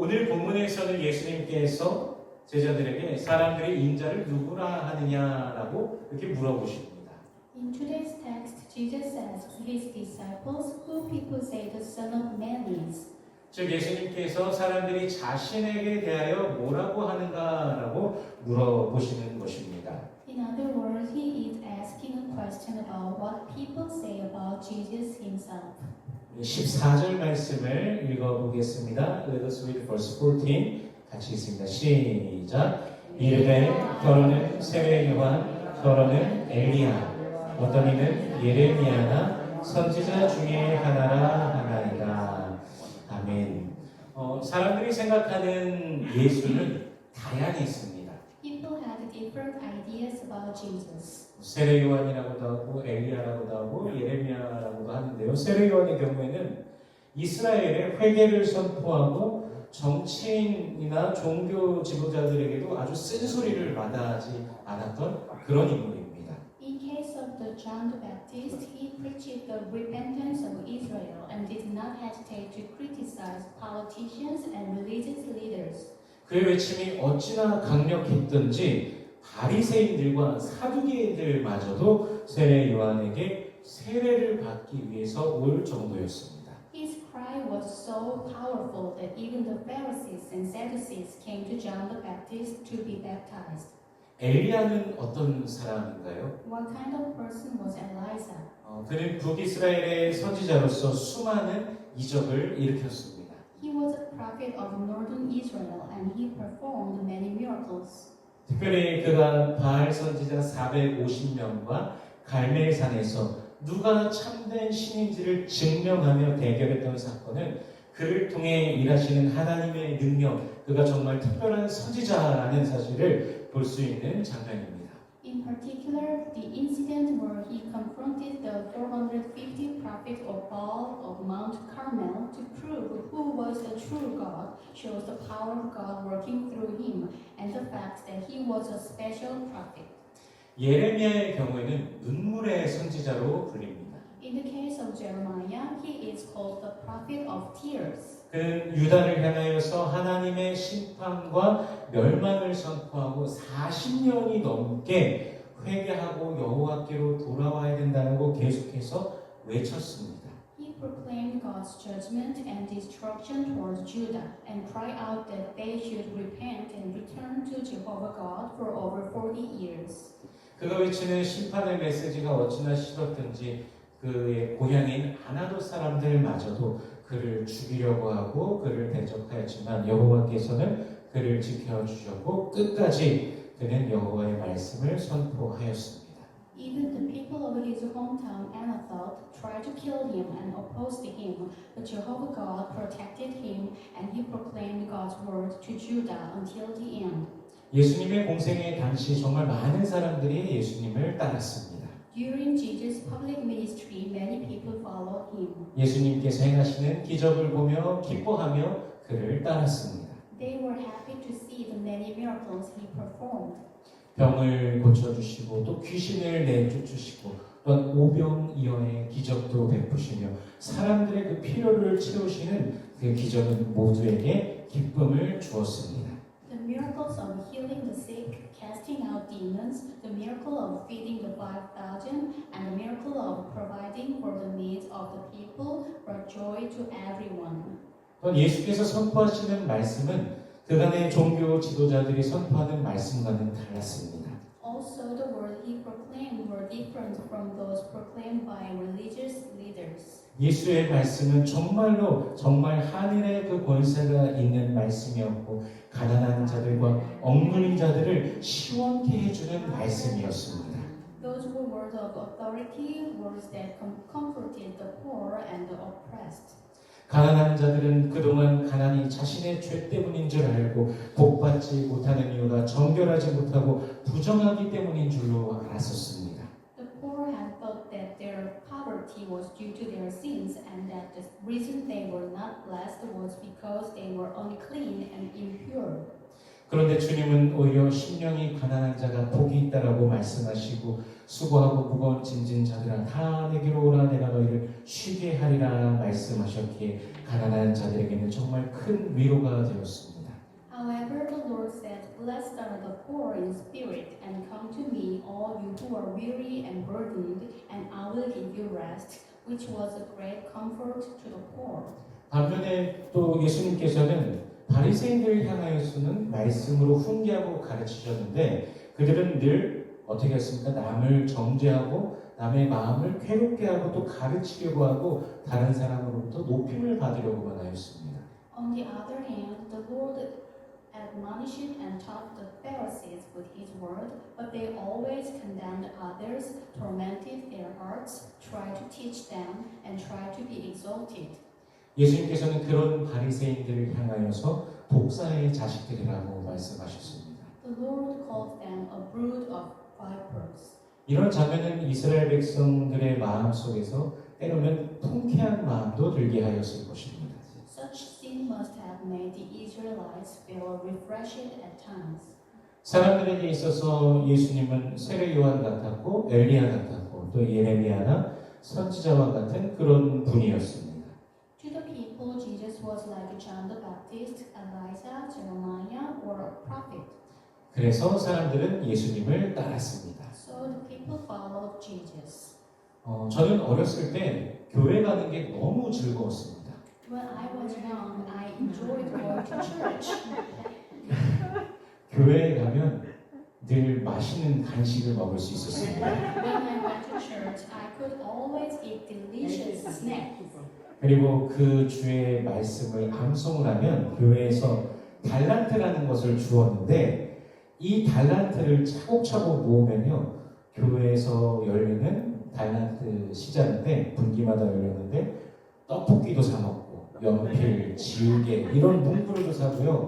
오늘 본문에서는 예수님께서 제자들에게 사람들이 인자를 누구라 하느냐라고 이렇게 물어보십니다. In today's text, Jesus asks his disciples, "Who people say the Son of Man is?" 즉 예수님께서 사람들이 자신에게 대하여 뭐라고 하는가라고 물어보시는 것입니다. In other words, he is asking a question about what people say about Jesus himself. 14절 말씀을 읽어보겠습니다. Let us read verse 14. 같이 읽습니다. 시작. 이르되 더러는 세례 요한, 더러는 엘리야, 어떤 이는 예레미야나 선지자 중에 하나라 하나이다. 아멘. 사람들이 생각하는 예수는 다양했습니다. People had different ideas about Jesus. 세례 요한이라고도 하고 엘리야라고도 하고 예레미야라고도 하는데요. 세례 요한의 경우에는 이스라엘의 회개를 선포하고 정치인이나 종교 지도자들에게도 아주 쓴소리를 마다하지 않았던 그런 인물입니다. In case of the John the Baptist, he preached the repentance of Israel and did not hesitate to criticize politicians and religious leaders. 그의 외침이 어찌나 강력했던지 바리새인들과 사두개인들마저도 세례 요한에게 세례를 받기 위해서 올 정도였습니다. His cry was so powerful that even the Pharisees and Sadducees came to John the Baptist to be baptized. 엘리야는 어떤 사람인가요? What kind of person was Elijah? 그는 북이스라엘의 선지자로서 수많은 이적을 일으켰습니다. He was a prophet of northern Israel and he performed many miracles. 특별히 그가 바알 선지자 450명과 갈멜산에서 누가 참된 신인지를 증명하며 대결했던 사건은 그를 통해 일하시는 하나님의 능력, 그가 정말 특별한 선지자라는 사실을 볼 수 있는 장면입니다. In particular, the incident where he confronted the 450 prophets of Baal of Mount Carmel to prove who was the true God shows the power of God working through him and the fact that he was a special prophet. 예레미야의 경우에는 눈물의 선지자로 불립니다. In the case of Jeremiah, he is called the prophet of tears. 그는 유다를 향하여서 하나님의 심판과 멸망을 선포하고 40년이 넘게 회개하고 여호와께로 돌아와야 된다고 계속해서 외쳤습니다. He proclaimed God's judgment and destruction towards Judah and cried out that they should repent and return to Jehovah God for over 40 years. 그가 외치는 심판의 메시지가 어찌나 싫었든지 그의 고향인 아나도 사람들마저도 그를 죽이려고 하고 그를 대적하였지만 여호와께서는 그를 지켜주셨고 끝까지 그는 여호와의 말씀을 선포하였습니다. Even the people of his hometown Anathoth tried to kill him and opposed him, but Jehovah God protected him and he proclaimed God's word to Judah until the end. 예수님의 공생의 당시 정말 많은 사람들이 예수님을 따랐습니다. During Jesus' public ministry, many people followed him. 예수님께서 행하시는 기적을 보며 기뻐하며 그를 따랐습니다. They were happy to see the many miracles he performed. 병을 고쳐주시고 또 귀신을 내쫓으시고 또한 오병이어의 기적도 베푸시며 사람들의 그 필요를 채우시는 그 기적은 모두에게 기쁨을 주었습니다. The miracles of healing the sick, casting out demons, the miracle of feeding the 5,000, and the miracle of providing for the needs of the people brought joy to everyone. 또한 예수께서 선포하시는 말씀은 그간의 종교 지도자들이 선포하는 말씀과는 달랐습니다. Also, the word he proclaimed were different from those proclaimed by religious leaders. 예수의 말씀은 정말로 정말 하늘의 그 권세가 있는 말씀이었고 가난한 자들과 억눌린 자들을 시원케 해주는 말씀이었습니다. Those were words of authority, words that comforted the poor and the oppressed. 가난한 자들은 그동안 가난이 자신의 죄 때문인 줄 알고 복받지 못하는 이유가 정결하지 못하고 부정하기 때문인 줄로 알았었습니다. The poor had thought that their poverty was due to their sins and that the reason they were not blessed was because they were unclean and impure. 그런데 주님은 오히려 심령이 가난한 자가 복이 있다라고 말씀하시고 수고하고 무거운 짐진 자들아 다 내게로 오라 내가 너희를 쉬게 하리라 말씀하셨기에 가난한 자들에게는 정말 큰 위로가 되었습니다. However, the Lord said, Blessed are the poor in spirit, and come to me, all you who are weary and burdened, and I will give you rest, which was a great comfort to the poor. 반면에 또 예수님께서는 바리새인들을 향하여서는 말씀으로 훈계하고 가르치셨는데 그들은 늘 어떻게 했습니까? 남을 정죄하고 남의 마음을 괴롭게 하고 또 가르치려고 하고 다른 사람으로부터 높임을 받으려고만 하였습니다. On the other hand, the Lord admonished and taught the Pharisees with his word, but they always condemned others, tormented their hearts, tried to teach them, and tried to be exalted. 예수님께서는 그런 바리새인들을 향하여서 독사의 자식들이라고 말씀하셨습니다. The Lord called them a brood of vipers. 이런 장면은 이스라엘 백성들의 마음 속에서 때로는 통쾌한 마음도 들게 하였을 것입니다. Such sin must have made the Israelites feel refreshed at times. 사람들에게 있어서 예수님은 세례 요한 같았고 엘리야 같았고 또 예레미야나 선지자와 같은 그런 분이었습니다. To the people, Jesus was like John the Baptist, Elijah, Jeremiah, or a prophet. 그래서 사람들은 예수님을 따랐습니다. So the people followed Jesus. 저는 어렸을 때 교회 가는 게 너무 즐거웠습니다. When I was young, I enjoyed going to church. 교회에 가면 늘 맛있는 간식을 먹을 수 있었습니다. When I went to church, I could always eat delicious snacks. 그리고 그 주의 말씀을 암송을 하면 교회에서 달란트라는 것을 주었는데 이 달란트를 차곡차곡 모으면요 교회에서 열리는 달란트 시장인데 분기마다 열렸는데 떡볶이도 사 먹고 연필, 지우개 이런 문구를 사고요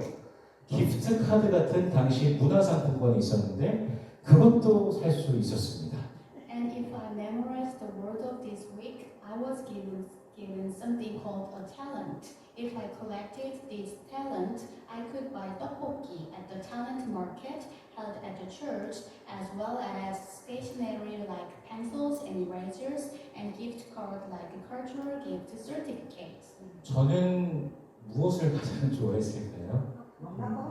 기프트 카드 같은 당시 문화상품권이 있었는데 그것도 살 수 있었습니다. And if I memorized the word of this week, I was given something called a talent. If I collected this talent, I could buy tteokbokki at the talent market held at the church, as well as stationery like pencils and erasers, and gift card like cultural gift certificates. 저는 무엇을 가장 좋아했을까요?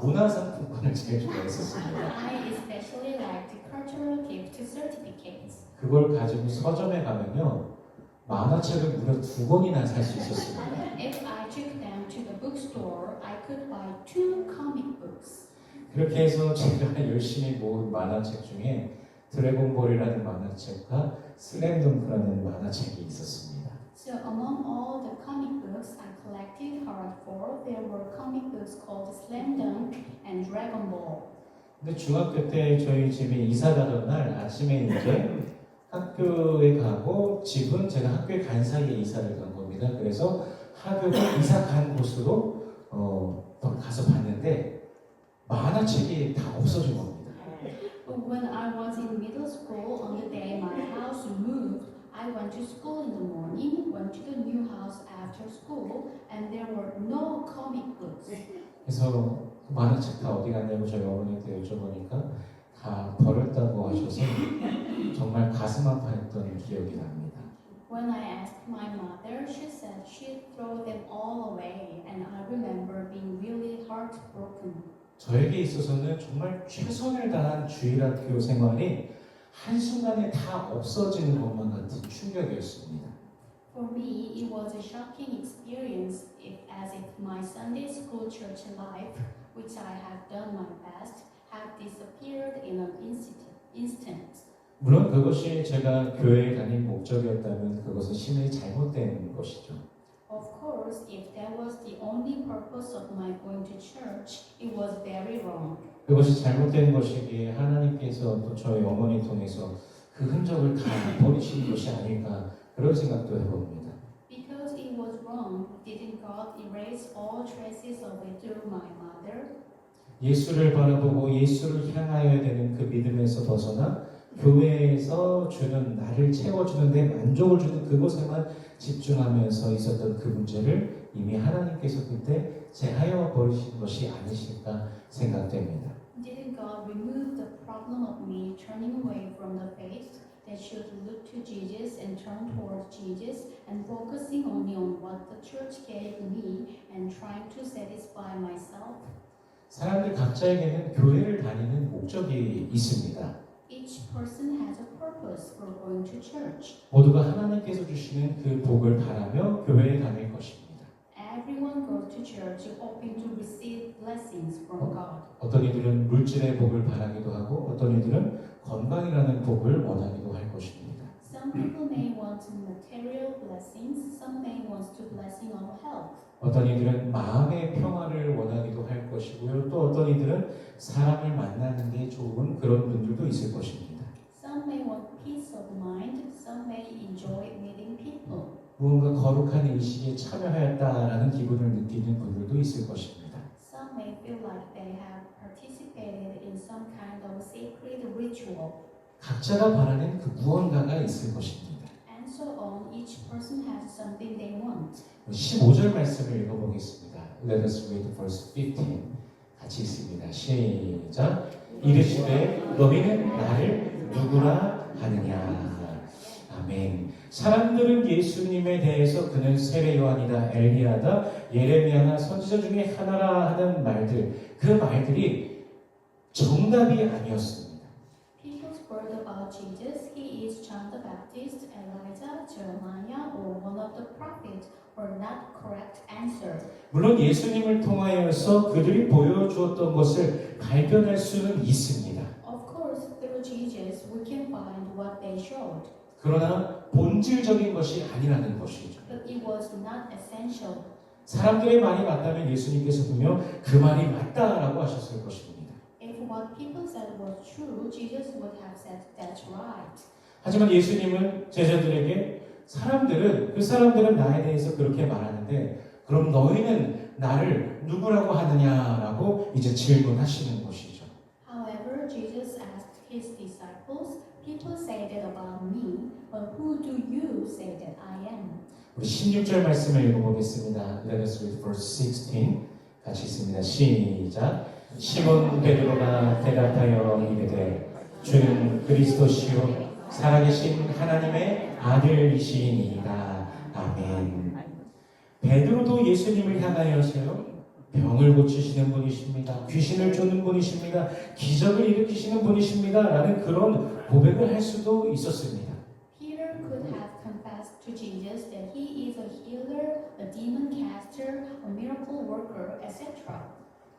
문화상품권을 제일 좋아했었습니다. I especially liked cultural gift certificates. 그걸 가지고 서점에 가면요 만화책을 무려 2권이나 살 수 있었습니다. If I took them to the bookstore, I could buy 2 comic books. 그렇게 해서 제가 열심히 모은 만화책 중에 드래곤볼이라는 만화책과 슬램덩크라는 만화책이 있었습니다. So among all the comic books I collected hardcore, there were comic books called Slam Dunk and Dragon Ball. 근데 중학교 때 저희 집에 이사 가던 날 아침에 이제 학교에 가고 집은 제가 학교에 간 사이에 이사를 간 겁니다. 그래서 학교가 이사 간 곳으로 가서 봤는데 만화책이 다 없어진 겁니다. But when I was in middle school, on the day my house moved, I went to school in the morning, went to the new house after school, and there were no comic books. 그래서 만화책 다 어디 갔냐고 저희 어머니한테 여쭤보니까 다 버렸다고 하셔서 정말 가슴 아파했던 기억이 납니다. When I asked my mother, she said she'd throw them all away, and I remember being really heartbroken. 저에게 있어서는 정말 최선을 다한 주일학교 생활이 한순간에 다 없어지는 것만 같은 충격이었습니다. For me, it was a shocking experience, as if my Sunday school church life, which I have done my best, had disappeared in an instant. 물론 그것이 제가 교회에 다닌 목적이었다면 그것은 심히 잘못된 것이죠. Of course, if that was the only purpose of my going to church, it was very wrong. 그것이 잘못된 것이기에 하나님께서 또 저희 어머니 통해서 그 흔적을 다 버리신 것이 아닐까 그런 생각도 해봅니다. Because it was wrong, didn't God erase all traces of it through my mother? 예수를 바라보고 예수를 향하여야 되는 그 믿음에서 벗어나 교회에서 주는 나를 채워주는데 만족을 주는 그곳에만 집중하면서 있었던 그 문제를 이미 하나님께서 그때 제하여 버리신 것이 아니실까 생각됩니다. Didn't God remove the problem of me turning away from the faith that should look to Jesus and turn toward Jesus and focusing only on what the church gave me and trying to satisfy myself? 사람들 각자에게는 교회를 다니는 목적이 있습니다. Each person has a purpose for going to church. 모두가 하나님께서 주시는 그 복을 바라며 교회에 다닐 것입니다. Everyone goes to church hoping to receive blessings from God. 어떤 이들은 물질의 복을 바라기도 하고 어떤 이들은 건강이라는 복을 원하기도 할 것입니다. Some people may want material blessings, some may want the blessing of health. 어떤 이들은 마음의 평화를 원하기도 할 것이고요. 또 어떤 이들은 사람을 만나는 게 좋은 그런 분들도 있을 것입니다. Some may want peace of mind, some may enjoy meeting people. 무언가 거룩한 의식에 참여하였다라는 기분을 느끼는 분들도 있을 것입니다. Some may feel like they have participated in some kind of sacred ritual. 각자가 바라는 그 무언가가 있을 것입니다. And so on, each person has something they want. 15절 말씀을 읽어보겠습니다. Let us read verse 15. 같이 읽습니다. 시작. 이르시되 너희는 나를 누구라 하느냐. 아멘. 사람들은 예수님에 대해서 그는 세례 요한이다, 엘리야다, 예레미야나 선지자 중에 하나라 하는 말들, 그 말들이 정답이 아니었습니다. People's word about Jesus, he is John the Baptist, Elijah, Jeremiah, or one of the prophets, were not correct answer. 물론 예수님을 통하여서 그들이 보여주었던 것을 발견할 수는 있습니다. Of course, through Jesus, we can find what they showed, 그러나 본질적인 것이 아니라는 것이죠. but it was not essential. 사람들의 말이 맞다면 예수님께서 분명 그 말이 맞다라고 하셨을 것입니다. If what people said was true, Jesus would have said that's right. 하지만 예수님은 제자들에게 그 사람들은 나에 대해서 그렇게 말하는데 그럼 너희는 나를 누구라고 하느냐라고 이제 질문하시는 것이죠. However, Jesus asked his disciples, people say that about me, but who do you say that I am? 우리 16절 말씀을 읽어보겠습니다. Let us read verse 16. 같이 읽습니다. 시작. 시몬 베드로가 대답하여 이르되 주는 그리스도시요 살아계신 하나님의 아들이시니이다. 아멘. 베드로도 예수님을 향하여서요 병을 고치시는 분이십니다. 귀신을 쫓는 분이십니다. 기적을 일으키시는 분이십니다. 라는 그런 고백을 할 수도 있었습니다. Peter could have confessed to Jesus that he is a healer, a demon caster, a miracle worker, etc.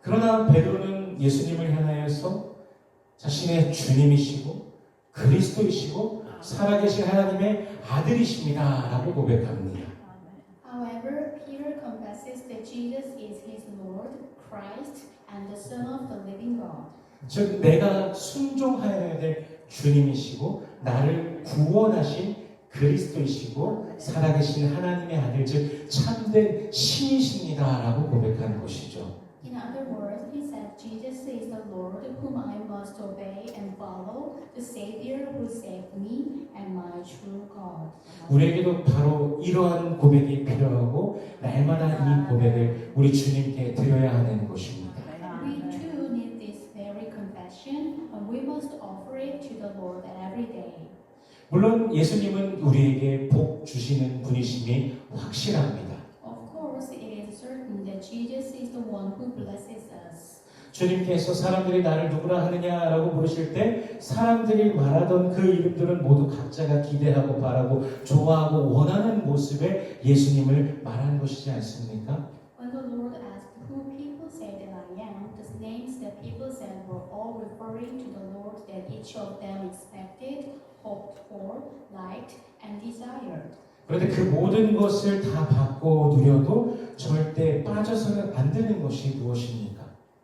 그러나 베드로는 예수님을 향하여서 자신의 주님이시고 그리스도이시고 살아계신 하나님의 아들이십니다. 라고 고백합니다. However, Peter confesses that Jesus is his Lord, Christ, and the Son of the living God. 즉 내가 순종하여야 될 주님이시고 나를 구원하신 그리스도이시고 살아계신 하나님의 아들 즉 참된 신이십니다. 라고 고백하는 것이죠. In other words, he said, Jesus is the Lord whom I must obey and follow, the Savior who saved me and my true God. 우리에게도 바로 이러한 고백이 필요하고 날마다 이 고백을 우리 주님께 드려야 하는 것입니다. We too need this very confession, and we must offer it to the Lord every day. 물론 예수님은 우리에게 복 주시는 분이심이 확실합니다. Of course, it is certain that Jesus is the one who blesses us. 주님께서 사람들이 나를 누구라 하느냐라고 물으실 때 사람들이 말하던 그 이름들은 모두 각자가 기대하고 바라고 좋아하고 원하는 모습에 예수님을 말한 것이지 않습니까? When the Lord asked who people say that I am, the names that people said were all referring to the Lord that each of them expected, hoped for, liked, and desired. 그런데 그 모든 것을 다 받고 누려도 절대 빠져서는 안 되는 것이 무엇입니까?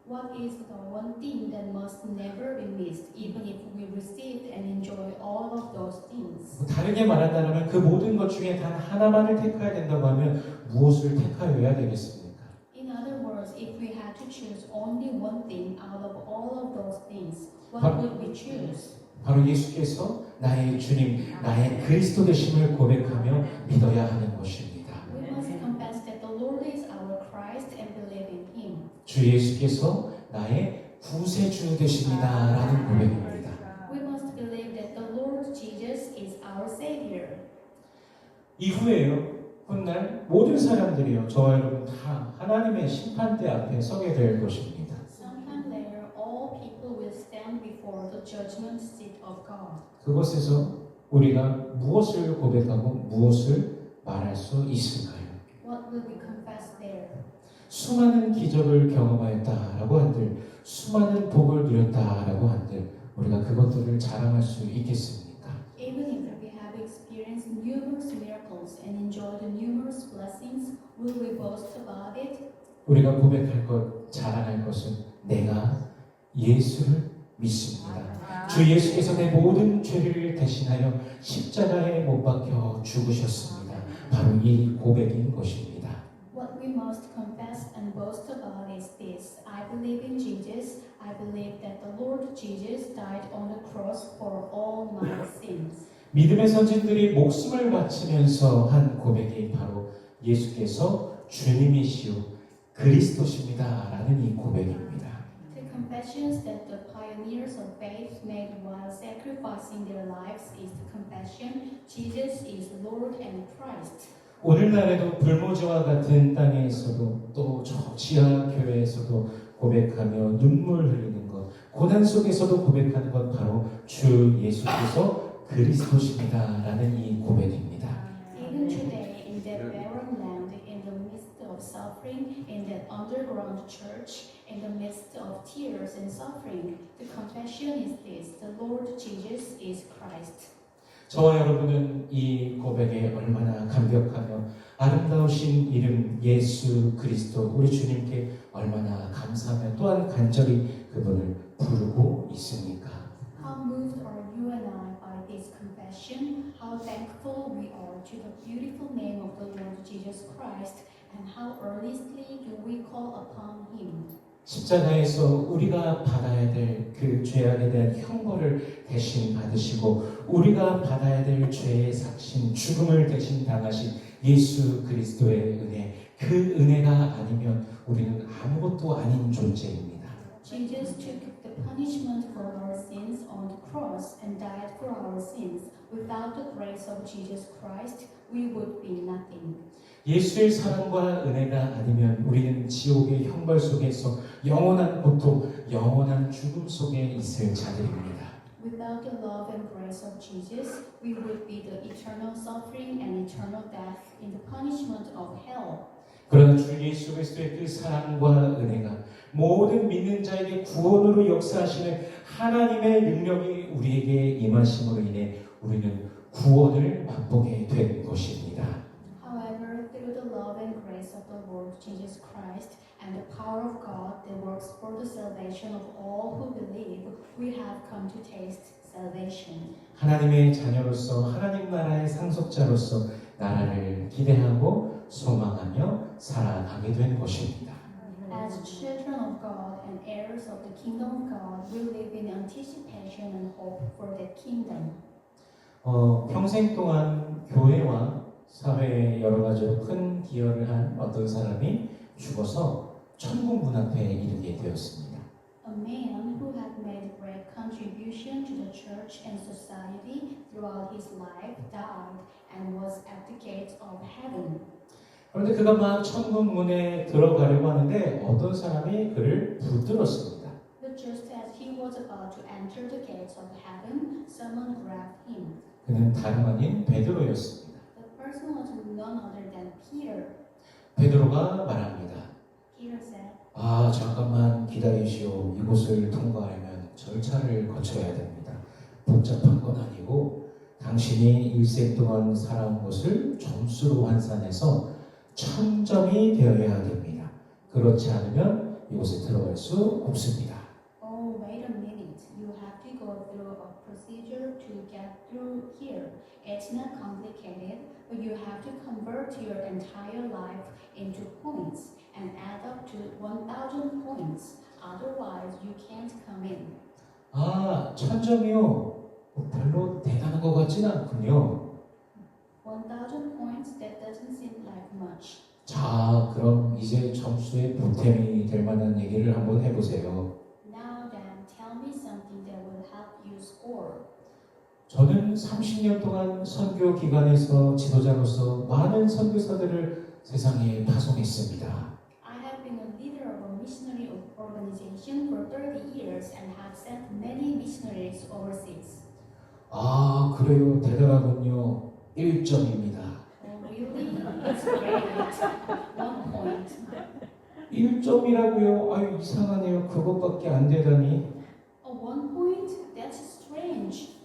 What is the one thing that must never be missed, even if we received and enjoy all of those things? 다르게 말한다면 그 모든 것 중에 단 하나만을 택해야 된다고 하면 무엇을 택하여야 되겠습니까? In other words, if we had to choose only one thing out of all of those things, what would we choose? 바로 예수께서 나의 주님, 나의 그리스도 되심을 고백하며 믿어야 하는 것입니다. We must confess that the Lord is our Christ and believe in 주 예수께서 나의 구세주 되십니다. 라는 고백입니다. We must believe that the Lord Jesus is our Savior. 이후에요. 훗날 모든 사람들이요. 저와 여러분 다 하나님의 심판대 앞에 서게 될 것입니다. Sometime later, all people will stand before the judgment seat of God. 그곳에서 우리가 무엇을 고백하고 무엇을 말할 수 있을까요? What will we confess there? 수많은 기적을 경험하였다라고 한들, 수많은 복을 누렸다라고 한들 우리가 그것들을 자랑할 수 있겠습니까? Even if we have experienced numerous miracles and enjoyed numerous blessings, will we boast about it? 우리가 고백할 것, 자랑할 것은 내가 예수를 믿습니다. 주 예수께서 내 모든 죄를 대신하여 십자가에 못 박혀 죽으셨습니다. 바로 이 고백인 것입니다. What we must confess and boast about is this: I believe in Jesus. I believe that the Lord Jesus died on the cross for all my sins. 믿음의 선진들이 목숨을 바치면서 한 고백이 바로 예수께서 주님이시오 그리스도십니다 라는 이 고백입니다. The confessions that the pioneers of faith made while sacrificing their lives is the confession: Jesus is Lord and Christ. 오늘날에도 불모지와 같은 땅에서도 또 저 지하 교회에서도 고백하며 눈물 흘리는 것, 고난 속에서도 고백하는 것 바로 주 예수께서 그리스도십니다 라는 이 고백입니다. Even today, in that barren land, in the midst of suffering, in that underground church, in the midst of tears and suffering, the confession is this: the Lord Jesus is Christ. 저와 여러분은 이 고백에 얼마나 감격하며 아름다우신 이름 예수 그리스도 우리 주님께 얼마나 감사하며 또한 간절히 그분을 부르고 있습니까? How moved are you and I by this confession? How thankful we are to the beautiful name of the Lord Jesus Christ, and how earnestly do we call upon Him? 십자가에서 우리가 받아야 될 그 죄악에 대한 형벌을 대신 받으시고 우리가 받아야 될 죄의 삭신 죽음을 대신 당하신 예수 그리스도의 은혜, 그 은혜가 아니면 우리는 아무것도 아닌 존재입니다. Jesus took the punishment for our sins on the cross and died for our sins. Without the grace of Jesus Christ, we would be nothing. 예수의 사랑과 은혜가 아니면 우리는 지옥의 형벌 속에서 영원한 고통, 영원한 죽음 속에 있을 자들입니다. Without the love and grace of Jesus, we would be the eternal suffering and eternal death in the punishment of hell. 그러나 주 예수 그리스도의 그 사랑과 은혜가 모든 믿는 자에게 구원으로 역사하시는 하나님의 능력이 우리에게 임하심으로 인해 우리는 구원을 맛보게 된 것입니다. However, through the love and grace of the Lord Jesus Christ and the power of God that works for the salvation of all who believe, we have come to taste salvation. 하나님의 자녀로서 하나님 나라의 상속자로서 나라를 기대하고 소망하며 살아가게 된 것입니다. As children of God and heirs of the kingdom of God, we live in anticipation and hope for that kingdom. 평생 동안 교회와 사회에 여러 가지로 큰 기여를 한 어떤 사람이 죽어서 천국 문 앞에 이르게 되었습니다. A man who had made great contribution to the church and society throughout his life died and was at the gates of heaven. 그런데 그가 막 천국 문에 들어가려고 하는데 어떤 사람이 그를 붙들었습니다. But just as he was about to enter the gates of heaven, someone grabbed him. 그는 다름 아닌 베드로였습니다. The person was none other than Peter. 베드로가 말합니다. Peter said, 아, 잠깐만 기다리시오. 이곳을 통과하려면 절차를 거쳐야 됩니다. 복잡한 건 아니고 당신이 일생 동안 살아온 것을 점수로 환산해서 1000점이 되어야 됩니다. 그렇지 않으면 이곳에 들어갈 수 없습니다. "Oh, wait a minute. You have to go through a procedure to get through here. It's not complicated, but you have to convert your entire life into points and add up to 1000 points. Otherwise, you can't come in." 아, 1000점이요? 별로 대단한 것 같진 않군요. 1000 points, that doesn't seem like much. 자, 그럼 이제 점수의 보탬이 될 만한 얘기를 한번 해보세요. Now then, tell me something that will help you score. 저는 30년 동안 선교 기관에서 지도자로서 많은 선교사들을 세상에 파송했습니다. I have been a leader of a missionary organization for 30 years and have sent many missionaries overseas. 아, 그래요. 대단하군요. 1점입니다. Oh, really? It's great. 1 point. 1점이라고요? 아유, 이상하네요. 그것밖에 안 되다니. Oh, 1 point? That's strange.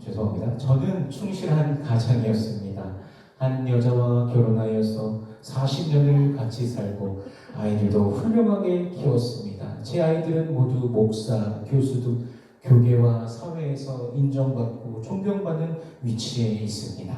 죄송합니다. 저는 충실한 가장이었습니다. 한 여자와 결혼하여서 40년을 같이 살고 아이들도 훌륭하게 키웠습니다. 제 아이들은 모두 목사, 교수 등 교계와 사회에서 인정받고 존경받는 위치에 있습니다.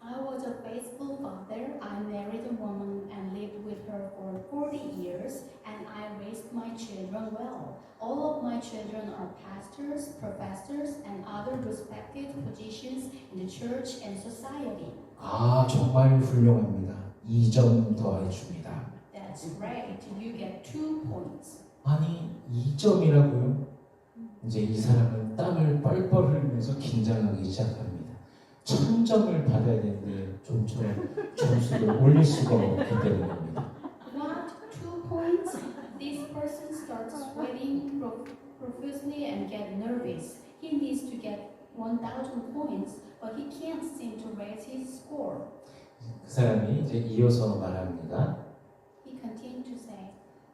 I was a faithful father. I married a woman and lived with her for 40 years, and I raised my children well. All of my children are pastors, professors, and other respected positions in the church and society. 아, 정말 훌륭합니다. 2점 더해줍니다. That's right. You get 2 points. 아니, 2점이라고요? 이제 이 사람은 땀을 뻘뻘 흘리면서 긴장하기 시작합니다. 1000점을 받아야 되는데 좀처럼 점수를 올릴 수가 없기 때문입니다. What? 2 points? This person starts sweating profusely and get nervous. He needs to get 1,000 points, but he can't seem to raise his score. 그 사람이 이제 이어서 말합니다. He continued to say,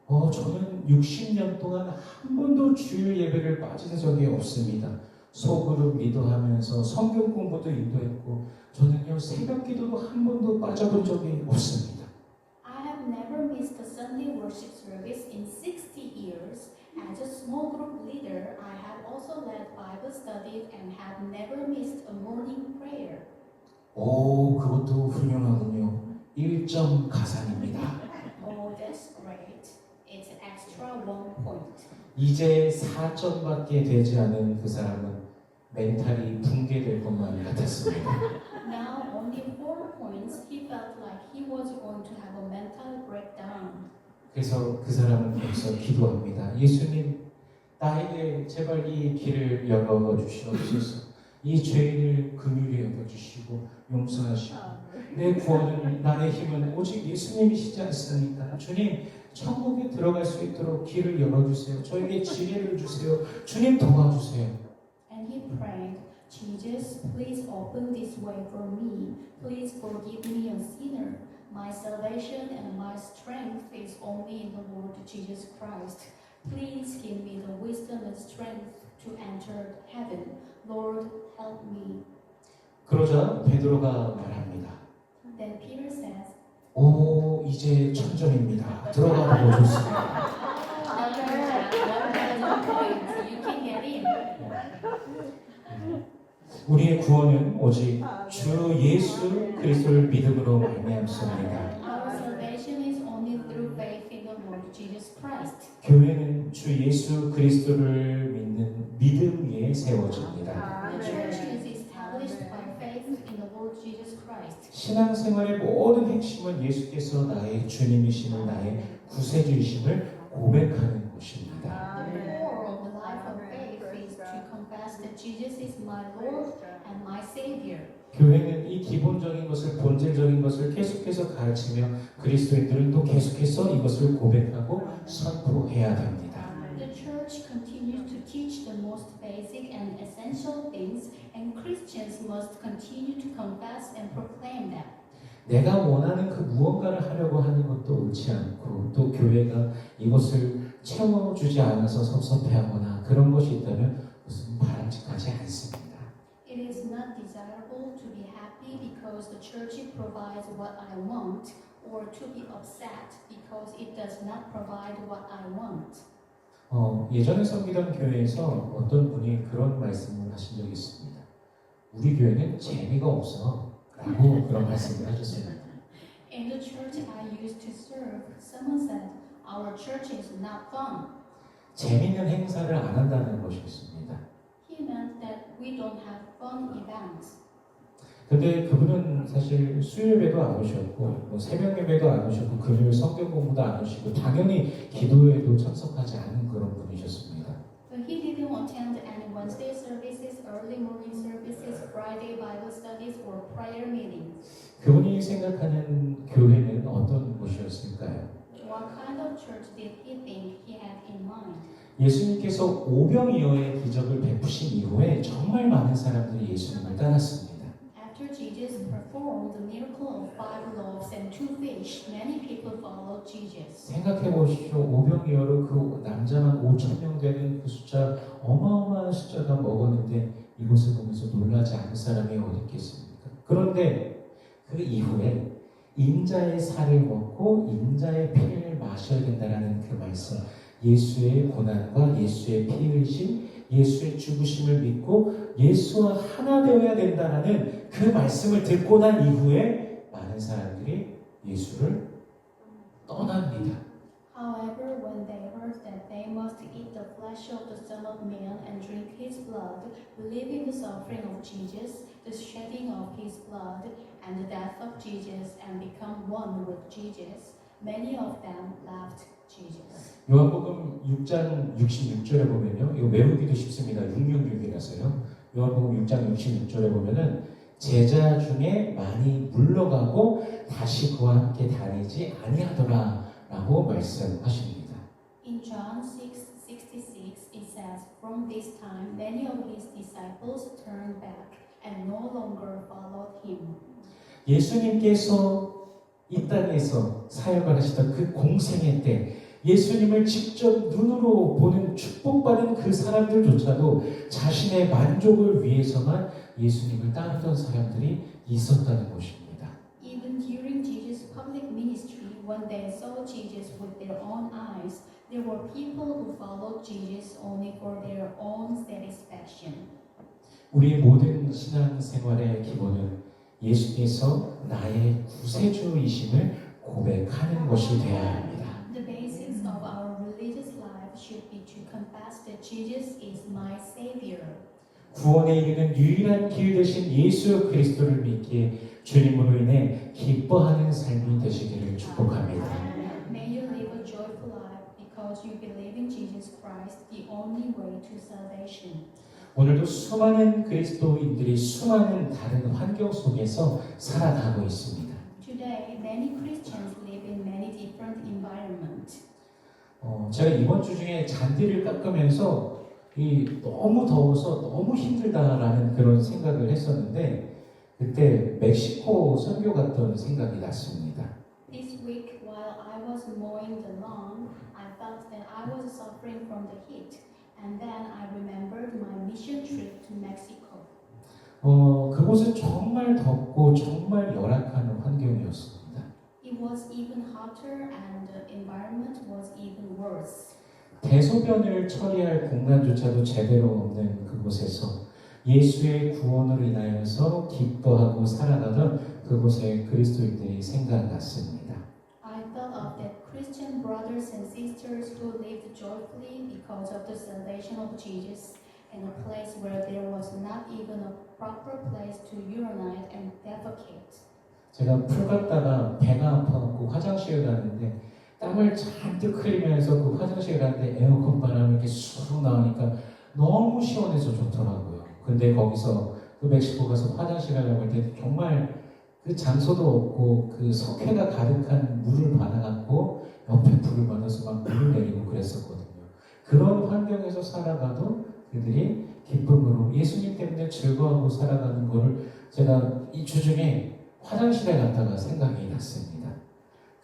저는 60년 동안 한 번도 주일 예배를 빠진 적이 없습니다. 소그룹 리더하면서 성경 공부도 인도했고 저는요 새벽 기도도 한 번도 빠져본 적이 없습니다. I have never missed a Sunday worship service in 60 years. As a small group leader, I have also led Bible studies and have never missed a morning prayer. 오, 그것도 훌륭하군요. 1점 가산입니다. Oh, that's great. It's an extra 1 point. 이제 4점밖에 되지 않은 그 사람은 멘탈이 붕괴될 것만 같았습니다. Now, only 4 points, he felt like he was going to have a mental breakdown. 그래서 그 사람은 여기서 기도합니다. 예수님, 나에게 제발 이 길을 열어주시옵소서. 이 죄인을 긍휼히 여겨주시고 용서하시고 내 구원은 나의 힘은 오직 예수님이시지 않습니까? 주님, 천국에 들어갈 수 있도록 길을 열어주세요. 저에게 지혜를 주세요. 주님 도와주세요. And he prayed, Jesus, please open this way for me. Please forgive me, a sinner. My salvation and my strength is only in the Lord Jesus Christ. Please give me the wisdom and strength to enter heaven. Lord, help me. 그러자 베드로가 말합니다. Then Peter says, 오, 이제 1000점입니다. 들어가고 좋습니다. You can get in. 우리의 구원은 오직 주 예수 그리스도를 믿음으로 말미암습니다. Our salvation is only through faith in the Lord Jesus Christ. 교회는 주 예수 그리스도를 믿는 믿음 위에 세워집니다. The church is established by faith in the Lord Jesus Christ. 신앙생활의 모든 핵심은 예수께서 나의 주님이심을 나의 구세주이심을 고백하는 것입니다. The core of the life of faith is to confess that Jesus is my Lord and my Savior. 교회는 이 기본적인 것을 본질적인 것을 계속해서 가르치며 그리스도인들은 또 계속해서 이것을 고백하고 선포해야 됩니다. The church continues to teach the most basic and essential things, and Christians must continue to confess and proclaim them. 내가 원하는 그 무언가를 하려고 하는 것도 옳지 않고 또 교회가 이것을 채워주지 않아서 섭섭해하거나 그런 것이 있다면 무슨 바람직하지 않습니다. It is not desirable to be happy because the church provides what I want, or to be upset because it does not provide what I want. 예전에 섬기던 교회에서 어떤 분이 그런 말씀을 하신 적이 있습니다. 우리 교회는 재미가 없어 라고 그런 말씀을 하셨어요. In the church I used to serve, someone said, our church is not fun. 재미있는 행사를 안 한다는 것이었습니다. He meant that we don't have fun events. 근데 그분은 사실 수요예배도 안 오셨고 뭐 새벽 예배도 안 오셨고 금요일 성경 공부도 안 오시고 당연히 기도회도 참석하지 않은 그런 분이셨습니다. But he didn't attend any Wednesday services, early morning services, Friday Bible studies, or prayer meetings. 그분이 생각하는 교회는 어떤 곳이었을까요? What kind of church did he think he had in mind? 예수님께서 오병이어의 기적을 베푸신 이후에 정말 많은 사람들이 예수님을 따랐습니다. After Jesus performed the miracle of 5 loaves and 2 fish, many people followed Jesus. 생각해 보십시오. 오병이어로 그 남자만 5천 명 되는 그 숫자 어마어마한 숫자가 먹었는데 이것을 보면서 놀라지 않을 사람이 어디 있겠습니까? 그런데 그 이후에 인자의 살을 먹고 인자의 피를 마셔야 된다라는 그 말씀, 예수의 고난과 예수의 피 흘리심, 예수의 죽으심을 믿고 예수와 하나 되어야 된다라는 그 말씀을 듣고 난 이후에 많은 사람들이 예수를 떠납니다. However, when they heard that they must eat the flesh of the Son of Man and drink his blood, believe in the suffering of Jesus, the shedding of his blood, and the death of Jesus, and become one with Jesus, many of them left Jesus. 요한복음 6장 66절에 보면요. 이거 외우기도 쉽습니다. 666이라서요. 요한복음 6장 66절에 보면은 제자 중에 많이 물러가고 다시 그와 함께 다니지 아니하더라라고 말씀하십니다. In John 6:66, it says, "From this time, many of his disciples turned back and no longer followed him." 예수님께서 이 땅에서 사역을 하시던 그 공생애 때 예수님을 직접 눈으로 보는 축복받은 그 사람들조차도 자신의 만족을 위해서만 예수님을 따르던 사람들이 있었다는 것입니다. Even during Jesus' public ministry, when they saw Jesus with their own eyes, there were people who followed Jesus only for their own satisfaction. 우리의 모든 신앙생활의 기본은 예수께서 나의 구세주이심을 고백하는 것이 되어야 합니다. The basics of our religious life should be to confess that Jesus is my Savior. 구원에 이르는 유일한 길 되신 예수 그리스도를 믿기에 주님으로 인해 기뻐하는 삶이 되시기를 축복합니다. May you live a joyful life because you believe in Jesus Christ, the only way to salvation. 오늘도 수많은 그리스도인들이 수많은 다른 환경 속에서 살아가고 있습니다. Today, many Christians live in many different environments. 제가 이번 주 중에 잔디를 깎으면서 너무 더워서 너무 힘들다라는 그런 생각을 했었는데 그때 멕시코 선교 갔던 생각이 났습니다. This week, while I was mowing the lawn, I felt that I was suffering from the heat, and then I remembered my mission trip to Mexico. 그곳은 정말 덥고 정말 열악한 환경이었습니다. It was even hotter, and the environment was even worse. 대소변을 처리할 공간조차도 제대로 없는 그곳에서 예수의 구원으로 인하여서 기뻐하고 살아가던 그곳의 그리스도인들이 생각났습니다. I thought of the Christian brothers and sisters who lived joyfully because of the salvation of Jesus, in a place where there was not even a proper place to urinate and defecate. 제가 풀 갔다가 배가 아파갖고 화장실을 갔는데 땀을 잔뜩 흘리면서 그 화장실에 갔는데 에어컨 바람이 이렇게 쑥 나오니까 너무 시원해서 좋더라고요. 근데 거기서 그 멕시코 가서 화장실 가려고 할 때 정말 그 장소도 없고 그 석회가 가득한 물을 받아갖고 옆에 불을 받아서 막 물을 내리고 그랬었거든요. 그런 환경에서 살아가도 그들이 기쁨으로 예수님 때문에 즐거워하고 살아가는 거를 제가 이 주 중에 화장실에 갔다가 생각이 났습니다.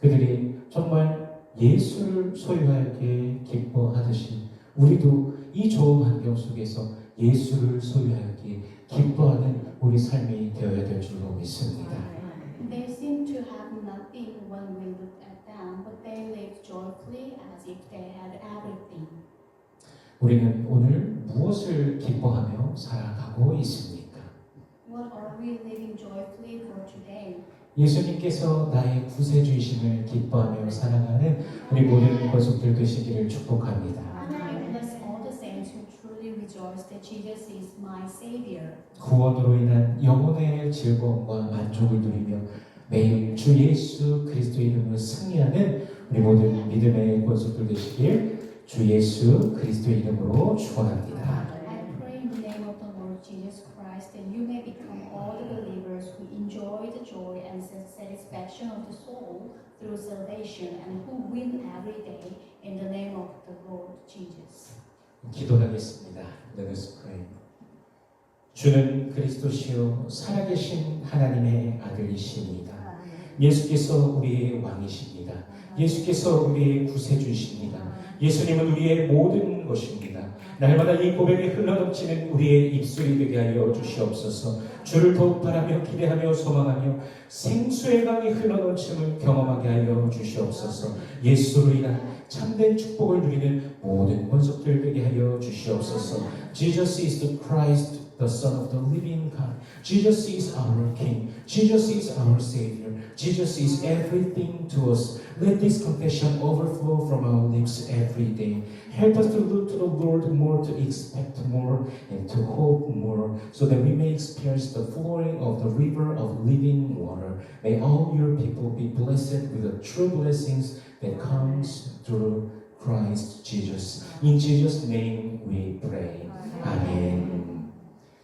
그들이 정말 예수를 소유하게 기뻐하듯이 우리도 이 좋은 환경 속에서 예수를 소유하게 기뻐하는 우리 삶이 되어야 될 줄로 믿습니다. They seemed to have nothing when we looked at them, but they lived joyfully as if they had everything. 우리는 오늘 무엇을 기뻐하며 살아가고 있습니까? What are we living joyfully for today? 예수님께서 나의 구세주이심을 기뻐하며 살아가는 우리 모든 권속들 되시기를 축복합니다. I bless all the saints who truly rejoice that Jesus is my Savior. 구원으로 인한 영혼의 즐거움과 만족을 누리며 매일 주 예수 그리스도의 이름으로 승리하는 우리 모든 믿음의 권속들 되시길 주 예수 그리스도의 이름으로 축원합니다. I pray in the name of the Lord Jesus Christ that you may become all the believers who enjoy the joy and satisfaction of the soul through salvation and who win every day in the name of the Lord Jesus. 기도하겠습니다. Let us pray. 주는 그리스도시요 살아계신 하나님의 아들이십니다. 예수께서 우리의 왕이십니다. 예수께서 우리의 구세주이십니다. 예수님은 우리의 모든 것입니다. 날마다 이 고백에 흘러넘치는 우리의 입술이 되게 하여 주시옵소서. 주를 더욱 바라며 기대하며 소망하며 생수의 강이 흘러넘침을 경험하게 하여 주시옵소서. 예수로 인한 참된 축복을 누리는 모든 권속들 되게 하여 주시옵소서. Jesus is the Christ, the Son of the living God. Jesus is our King. Jesus is our Savior. Jesus is everything to us. Let this confession overflow from our lips every day. Help us to look to the Lord more, to expect more, and to hope more, so that we may experience the flowing of the river of living water. May all your people be blessed with the true blessings that comes through Christ Jesus. In Jesus' name we pray.